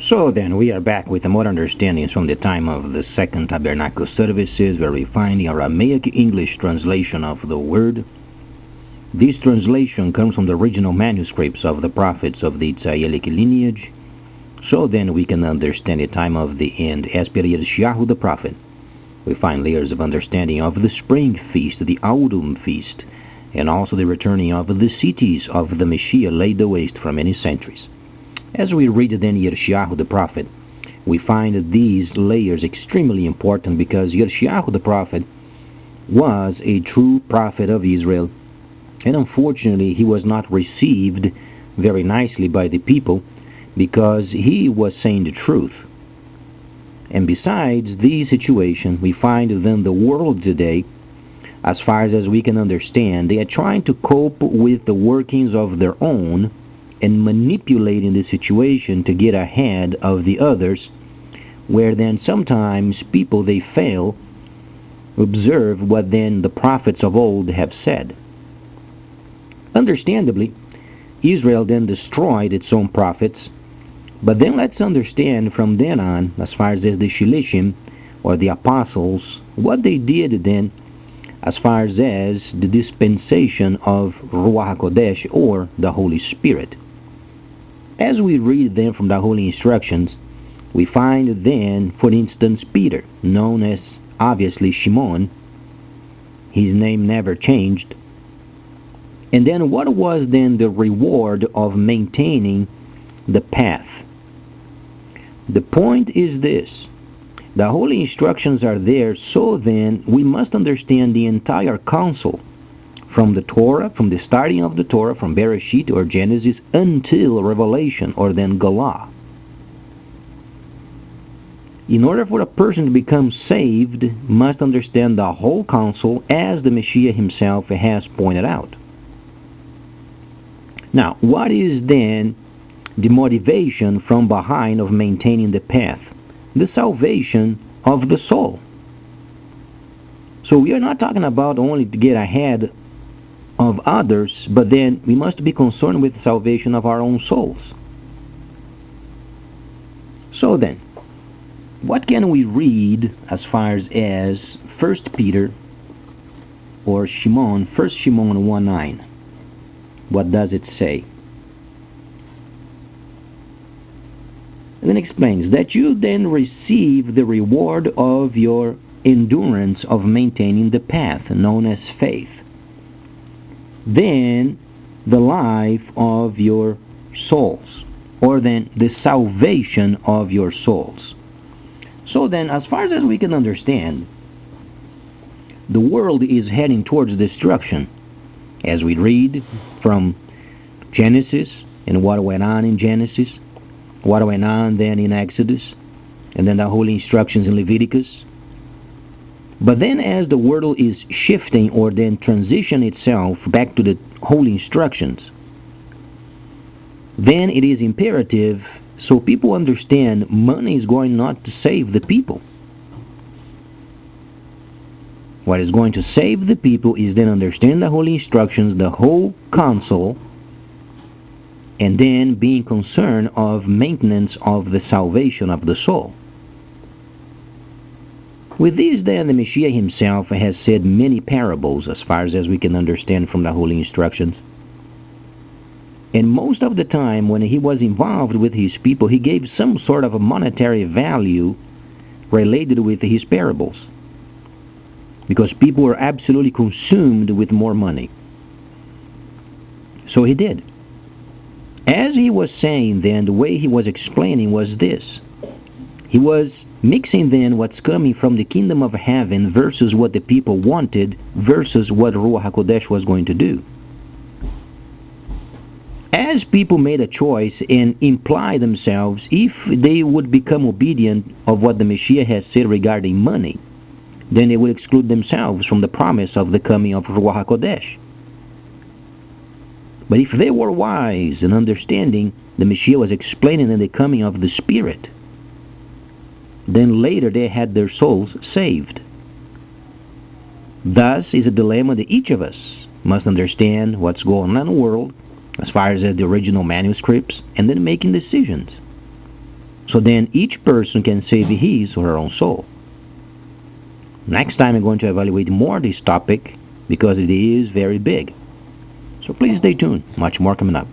So then, we are back with more understandings from the time of the Second Tabernacle services, where we find the Aramaic English translation of the Word. This translation comes from the original manuscripts of the prophets of the Israelic lineage. So then, we can understand the time of the end as per Yirmiyahu the prophet. We find layers of understanding of the spring feast, the autumn feast, and also the returning of the cities of the Messiah laid waste for many centuries. As we read then Yirmiyahu the prophet, we find these layers extremely important because Yirmiyahu the prophet was a true prophet of Israel, and unfortunately he was not received very nicely by the people because he was saying the truth. And besides this situation, we find then the world today, as far as we can understand, they are trying to cope with the workings of their own and manipulating the situation to get ahead of the others, where then sometimes people they fail observe what then the prophets of old have said. Understandably, Israel then destroyed its own prophets, but then let's understand from then on, as far as the Shilishim or the apostles, what they did then as far as the dispensation of Ruach HaKodesh or the Holy Spirit. As we read then from the Holy Instructions, we find then, for instance, Peter, known as obviously Shimon. His name never changed. And then what was then the reward of maintaining the path? The point is this: the Holy Instructions are there, so then we must understand the entire counsel from the Torah, from the starting of the Torah, from Bereshit or Genesis until Revelation or then Galah. In order for a person to become saved, must understand the whole counsel as the Messiah himself has pointed out. Now, what is then the motivation from behind of maintaining the path? The salvation of the soul. So we are not talking about only to get ahead of others, but then we must be concerned with the salvation of our own souls. So then, what can we read as far as 1 Peter or Shimon, 1 Shimon 1:9? What does it say? And then explains that you then receive the reward of your endurance of maintaining the path known as faith. Then the life of your souls, or then the salvation of your souls. So then, as far as we can understand, the world is heading towards destruction. As we read from Genesis and what went on in Genesis, what went on then in Exodus, and then the Holy Instructions in Leviticus. But then as the world is shifting or then transition itself back to the Holy Instructions, then it is imperative so people understand money is going not to save the people. What is going to save the people is then understand the Holy Instructions, the whole counsel, and then being concerned of maintenance of the salvation of the soul. With this then the Messiah himself has said many parables as far as we can understand from the Holy Instructions. And most of the time when he was involved with his people, he gave some sort of a monetary value related with his parables, because people were absolutely consumed with more money. So he did. As he was saying then, the way he was explaining was this: he was mixing then what's coming from the kingdom of heaven versus what the people wanted versus what Ruach HaKodesh was going to do. As people made a choice and imply themselves if they would become obedient of what the Messiah has said regarding money, then they would exclude themselves from the promise of the coming of Ruach HaKodesh. But if they were wise and understanding, the Messiah was explaining in the coming of the Spirit, then later they had their souls saved. Thus is a dilemma that each of us must understand what's going on in the world as far as the original manuscripts, and then making decisions. So then each person can save his or her own soul. Next time I'm going to evaluate more this topic because it is very big. So please stay tuned. Much more coming up.